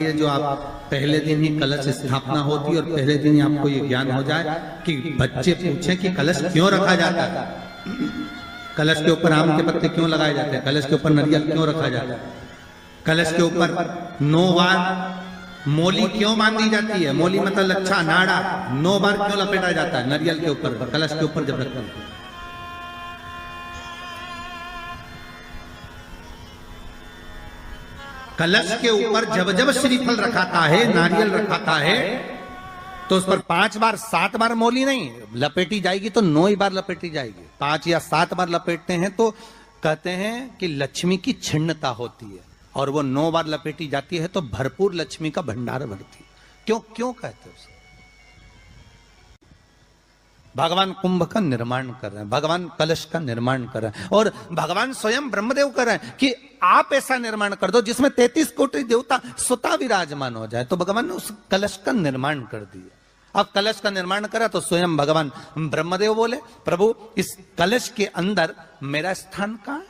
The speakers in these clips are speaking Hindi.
ये जो आप पहले दिन ही कलश स्थापना होती है और पहले दिन ही आपको ये ज्ञान हो जाए कि बच्चे पूछें कि कलश क्यों रखा जाता है, कलश के ऊपर आम के पत्ते क्यों लगाए जाते हैं, कलश के ऊपर नारियल क्यों रखा जाता है, कलश के ऊपर 9 बार मोली क्यों बांधी जाती है, मोली मतलब लच्छा नाड़ा 9 बार क्यों लपेटा जाता है नारियल के ऊपर, कलश के ऊपर जब रखते हैं। कलश के ऊपर जब जब श्रीफल रखाता है, नारियल रखाता है, तो उस पर 5 बार 7 बार मोली नहीं लपेटी जाएगी, तो 9 ही बार लपेटी जाएगी। 5 या 7 बार लपेटते हैं तो कहते हैं कि लक्ष्मी की छिन्नता होती है, और वो 9 बार लपेटी जाती है तो भरपूर लक्ष्मी का भंडार भरती है। क्यों क्यों कहते हैं? भगवान कुंभ का निर्माण कर रहे हैं, भगवान कलश का निर्माण कर रहे हैं, और भगवान स्वयं ब्रह्मदेव कर रहे हैं कि आप ऐसा निर्माण कर दो जिसमें 33 कोटि देवता स्वतः विराजमान हो जाए। तो भगवान ने उस कलश का निर्माण कर दिया। अब कलश का निर्माण करा तो स्वयं भगवान ब्रह्मदेव बोले, प्रभु इस कलश के अंदर मेरा स्थान कहां है,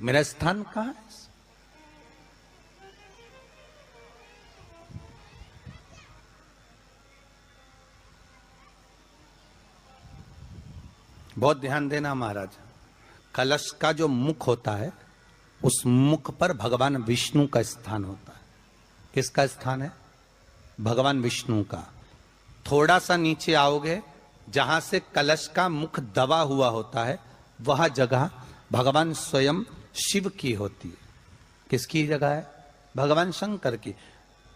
मेरा स्थान कहां है? बहुत ध्यान देना महाराज, कलश का जो मुख होता है उस मुख पर भगवान विष्णु का स्थान होता है। किसका स्थान है? भगवान विष्णु का। थोड़ा सा नीचे आओगे, जहां से कलश का मुख दबा हुआ होता है, वह जगह भगवान स्वयं शिव की होती है। किसकी जगह है? भगवान शंकर की।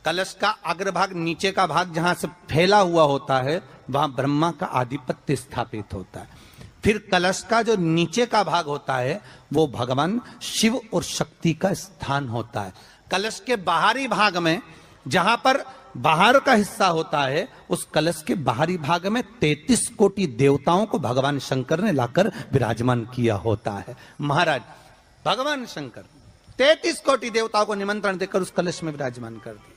कलश का अग्रभाग, नीचे का भाग जहां से फैला हुआ होता है, वहां ब्रह्मा का आधिपत्य स्थापित होता है। फिर कलश का जो नीचे का भाग होता है वो भगवान शिव और शक्ति का स्थान होता है। कलश के बाहरी भाग में, जहां पर बाहर का हिस्सा होता है, उस कलश के बाहरी भाग में 33 कोटि देवताओं को भगवान शंकर ने लाकर विराजमान किया होता है। महाराज भगवान शंकर 33 कोटि देवताओं को निमंत्रण देकर उस कलश में विराजमान कर दिया।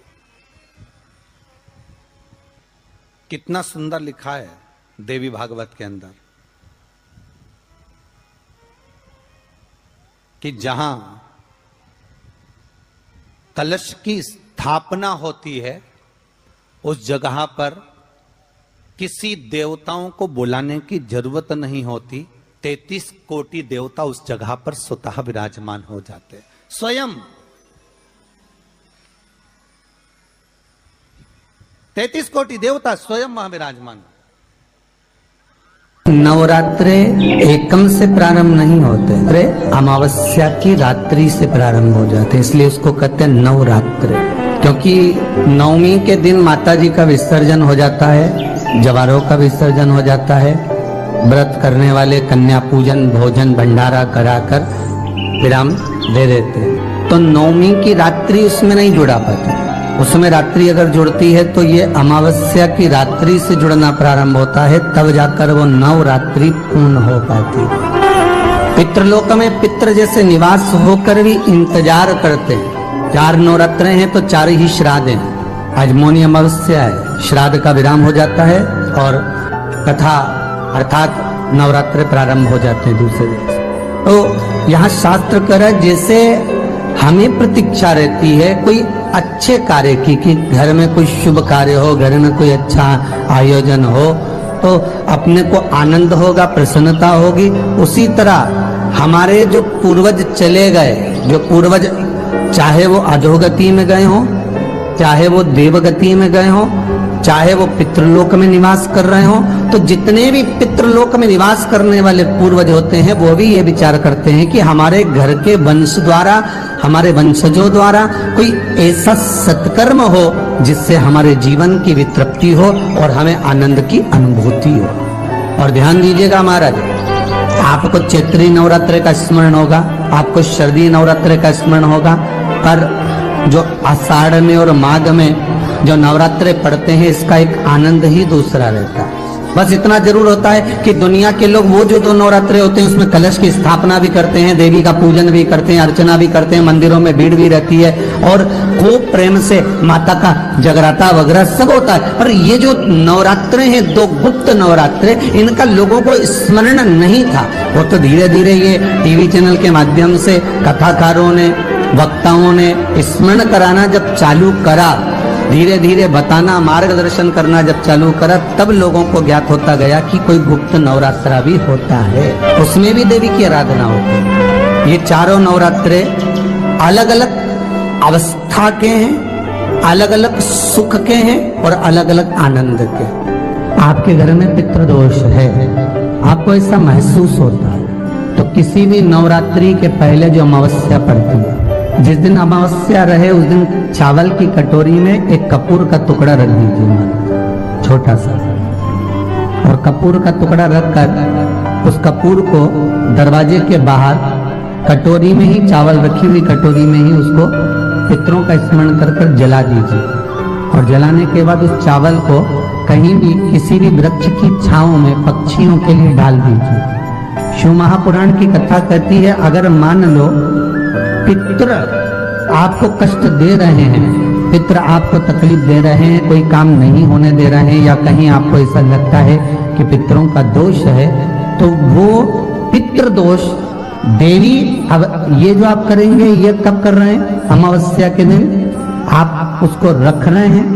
कितना सुंदर लिखा है देवी भागवत के अंदर कि जहां कलश की स्थापना होती है उस जगह पर किसी देवताओं को बुलाने की जरूरत नहीं होती। 33 कोटि देवता उस जगह पर स्वतः विराजमान हो जाते हैं। स्वयं 33 कोटि देवता स्वयं वहां विराजमान। नवरात्रे एकम से प्रारंभ नहीं होते, अमावस्या की रात्रि से प्रारंभ हो जाते, इसलिए उसको कहते हैं नवरात्रे। क्योंकि नवमी के दिन माता जी का विसर्जन हो जाता है, जवारों का विसर्जन हो जाता है, व्रत करने वाले कन्या पूजन भोजन भंडारा कराकर विराम दे देते हैं। तो नवमी की रात्रि उसमें नहीं जुड़ा पाती, उसमें रात्रि अगर जुड़ती है तो ये अमावस्या की रात्रि से जुड़ना प्रारंभ होता है, तब जाकर वो नवरात्रि पूर्ण हो पाती है। पितृलोक में पितृ जैसे निवास होकर भी इंतजार करते हैं। 4 नवरात्रे हैं तो 4 ही श्राद्ध हैं। आज मौनी अमावस्या है, श्राद्ध का विराम हो जाता है और कथा अर्थात नवरात्रे प्रारंभ हो जाते हैं दूसरे दिन। तो यहाँ शास्त्र कह रहा है जैसे हमें प्रतीक्षा रहती है कोई अच्छे कार्य की, कि घर में कोई शुभ कार्य हो, घर में कोई अच्छा आयोजन हो तो अपने को आनंद होगा, प्रसन्नता होगी। उसी तरह हमारे जो पूर्वज चले गए, जो पूर्वज चाहे वो अधोगति में गए हों, चाहे वो देवगति में गए हों, चाहे वो पितृलोक में निवास कर रहे हों, तो जितने भी पितृलोक में निवास करने वाले पूर्वज होते हैं वो भी ये विचार करते हैं कि हमारे घर के वंश द्वारा, हमारे वंशजों द्वारा कोई ऐसा सत्कर्म हो जिससे हमारे जीवन की वितृप्ति हो और हमें आनंद की अनुभूति हो। और ध्यान दीजिएगा महाराज, आपको चैत्री नवरात्रि का स्मरण होगा, आपको शरदी नवरात्रि का स्मरण होगा, पर जो आषाढ़ में और माघ में जो नवरात्रे पढ़ते हैं इसका एक आनंद ही दूसरा रहता है। बस इतना जरूर होता है कि दुनिया के लोग वो जो 2 नवरात्रे होते हैं उसमें कलश की स्थापना भी करते हैं, देवी का पूजन भी करते हैं, अर्चना भी करते हैं, मंदिरों में भीड़ भी रहती है और खूब प्रेम से माता का जगराता वगैरह सब होता है। पर ये जो नवरात्रे हैं 2 गुप्त नवरात्रे, इनका लोगों को स्मरण नहीं था। वो तो धीरे धीरे ये टीवी चैनल के माध्यम से कथाकारों ने, वक्ताओं ने स्मरण कराना जब चालू करा, धीरे धीरे बताना, मार्गदर्शन करना जब चालू करा, तब लोगों को ज्ञात होता गया कि कोई गुप्त नवरात्रा भी होता है, उसमें भी देवी की आराधना होती है। ये चारों नवरात्रे अलग अलग अवस्था के हैं, अलग अलग सुख के हैं और अलग अलग आनंद के। आपके घर में पितृदोष है, आपको ऐसा महसूस होता है, तो किसी भी नवरात्रि के पहले जो अमावस्या पड़ती है, जिस दिन अमावस्या रहे उस दिन चावल की कटोरी में एक कपूर का टुकड़ा रख दीजिए, छोटा सा, और कपूर का टुकड़ा रखकर उस कपूर को दरवाजे के बाहर कटोरी में ही, चावल रखी हुई कटोरी में ही उसको पितरों का स्मरण कर कर जला दीजिए। और जलाने के बाद उस चावल को कहीं भी किसी भी वृक्ष की छांव में पक्षियों के लिए डाल दीजिए। शिव महापुराण की कथा कहती है, अगर मान लो पितृ आपको कष्ट दे रहे हैं, पितृ आपको तकलीफ दे रहे हैं, कोई काम नहीं होने दे रहे हैं, या कहीं आपको ऐसा लगता है कि पितरों का दोष है, तो वो पितृ दोष देवी, अब ये जो आप करेंगे ये कब कर रहे हैं? अमावस्या के दिन आप उसको रख रहे हैं,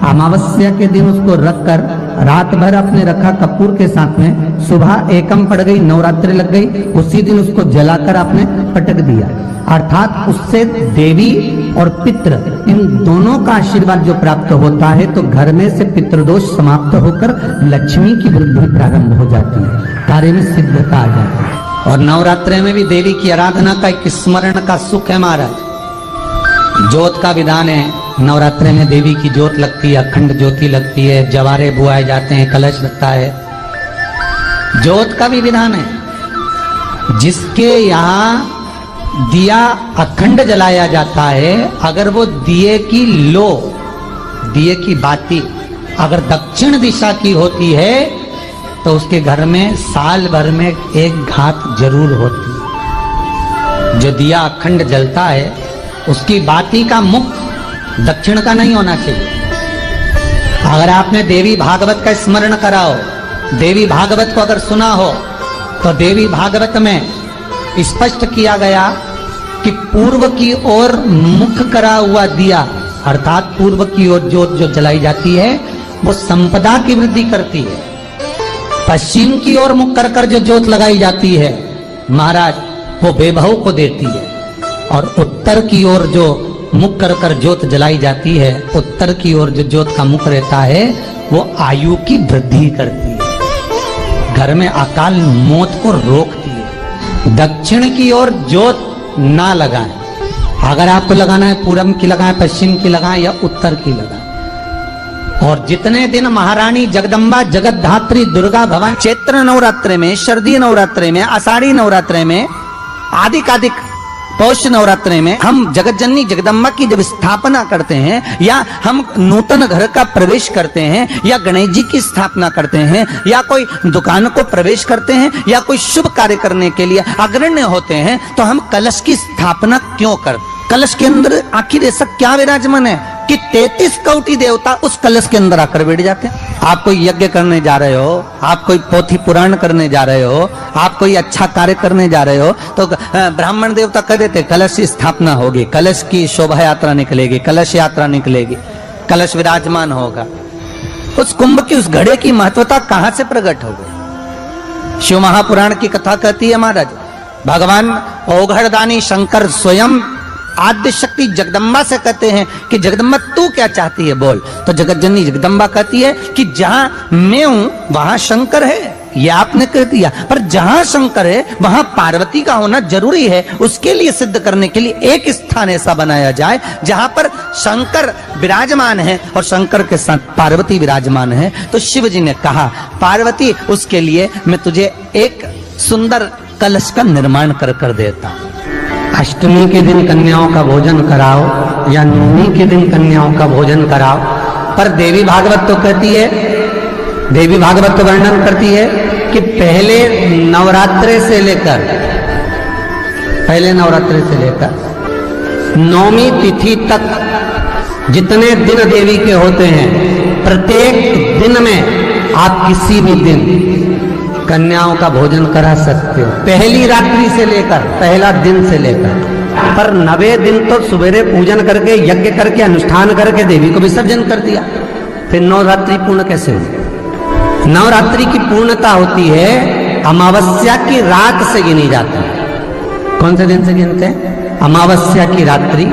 अमावस्या के दिन उसको रखकर रात भर आपने रखा कपूर के साथ में, सुबह एकम पड़ गई, नवरात्रि लग गई, उसी दिन उसको जलाकर आपने पटक दिया। अर्थात उससे देवी और पितृ इन दोनों का आशीर्वाद जो प्राप्त होता है, तो घर में से पितृदोष समाप्त होकर लक्ष्मी की वृद्धि प्रारंभ हो जाती है, कार्य में सिद्धता आ जाती है। और नवरात्रि में भी देवी की आराधना का एक स्मरण का सुख है महाराज। ज्योत का विधान है, नवरात्रि में देवी की ज्योत लगती है, अखंड ज्योति लगती है, जवारे बुआए जाते हैं, कलश लगता है। ज्योत का भी विधान है, जिसके यहाँ दिया अखंड जलाया जाता है, अगर वो दिए की लो, दिए की बाती अगर दक्षिण दिशा की होती है, तो उसके घर में साल भर में एक घात जरूर होती है। जो दिया अखंड जलता है उसकी बाती का मुख दक्षिण का नहीं होना चाहिए। अगर आपने देवी भागवत का स्मरण कराओ, देवी भागवत को अगर सुना हो, तो देवी भागवत में स्पष्ट किया गया कि पूर्व की ओर मुख करा हुआ दिया, अर्थात पूर्व की ओर ज्योत जो जलाई जाती है वो संपदा की वृद्धि करती है। पश्चिम की ओर मुख कर कर जो ज्योत लगाई जाती है महाराज, वो वैभव को देती है। और उत्तर की ओर जो मुख कर कर ज्योत जलाई जाती है, उत्तर की ओर जो ज्योत का मुख रहता है, वो आयु की वृद्धि करती है, घर में अकाल मौत को रोकती है। दक्षिण की ओर ज्योत ना लगाएं, अगर आपको लगाना है पूरब की लगाएं, पश्चिम की लगाएं या उत्तर की लगाएं। और जितने दिन महारानी जगदम्बा जगतधात्री दुर्गा भवानी चैत्र नवरात्रे में, शरदीय नवरात्रे में, आषाढ़ी नवरात्रे में, आदिक पौष नवरात्रे में हम जगत जननी जगदम्बा की जब स्थापना करते हैं, या हम नूतन घर का प्रवेश करते हैं, या गणेश जी की स्थापना करते हैं, या कोई दुकान को प्रवेश करते हैं, या कोई शुभ कार्य करने के लिए अग्रण्य होते हैं, तो हम कलश की स्थापना क्यों करते? कलश के अंदर आखिर ऐसा क्या विराजमान है कि 33 कोटि देवता उस कलश के अंदर आकर बैठ जाते हैं? आप कोई यज्ञ करने जा रहे हो, आप कोई पोथी पुराण करने जा रहे हो, आप कोई अच्छा कार्य करने जा रहे हो, तो ब्राह्मण देवता कह देते कलश की स्थापना होगी, कलश की शोभा यात्रा निकलेगी, कलश यात्रा निकलेगी, कलश विराजमान होगा। उस कुंभ की, उस घड़े की महत्वता कहां से प्रकट हो गई? शिव महापुराण की कथा कहती है महाराज, भगवान ओघड़दानी शंकर स्वयं आद्य शक्ति जगदम्बा से कहते हैं कि जगदम्बा तू क्या चाहती है बोल। तो जगत जननी जगदम्बा कहती है कि जहां मैं हूं वहां शंकर है, ये आपने कह दिया, पर जहां शंकर है वहां पार्वती का होना जरूरी है। उसके लिए सिद्ध करने के लिए एक स्थान ऐसा बनाया जाए जहां पर शंकर विराजमान है और शंकर के साथ पार्वती विराजमान है। तो शिव जी ने कहा, पार्वती उसके लिए मैं तुझे एक सुंदर कलश का निर्माण कर कर देता हूं। अष्टमी के दिन कन्याओं का भोजन कराओ या नवमी के दिन कन्याओं का भोजन कराओ, पर देवी भागवत तो कहती है देवी भागवत वर्णन करती है कि पहले नवरात्रे से लेकर नौवीं तिथि तक जितने दिन देवी के होते हैं, प्रत्येक दिन में आप किसी भी दिन कन्याओं का भोजन करा सकते हो, पहली रात्रि से लेकर, पहला दिन से लेकर। पर 90 दिन तो सवेरे पूजन करके, यज्ञ करके, अनुष्ठान करके देवी को विसर्जन कर दिया, फिर नवरात्रि पूर्ण कैसे हुई? नवरात्रि की पूर्णता होती है अमावस्या की रात से गिनी जाती है। कौन से दिन से गिनते हैं? अमावस्या की रात्रि,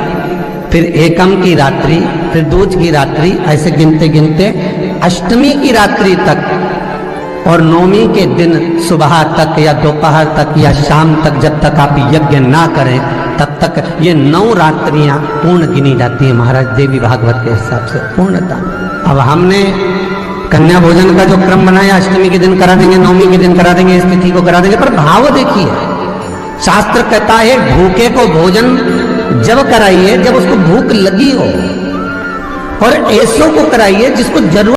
फिर एकम की रात्रि, फिर दूज की रात्रि, ऐसे गिनते गिनते अष्टमी की रात्रि तक और नौमी के दिन सुबह तक या दोपहर तक या शाम तक, जब तक आप यज्ञ ना करें तब तक ये 9 रात्रियां पूर्ण गिनी जाती है महाराज देवी भागवत के हिसाब से पूर्णता। अब हमने कन्या भोजन का जो क्रम बनाया, अष्टमी के दिन करा देंगे, नौमी के दिन करा देंगे, इस तिथि को करा देंगे, पर भाव देखिए, शास्त्र कहता है भूखे को भोजन जब कराइए जब उसको भूख लगी हो, और ऐसों को कराइए जिसको जरूरत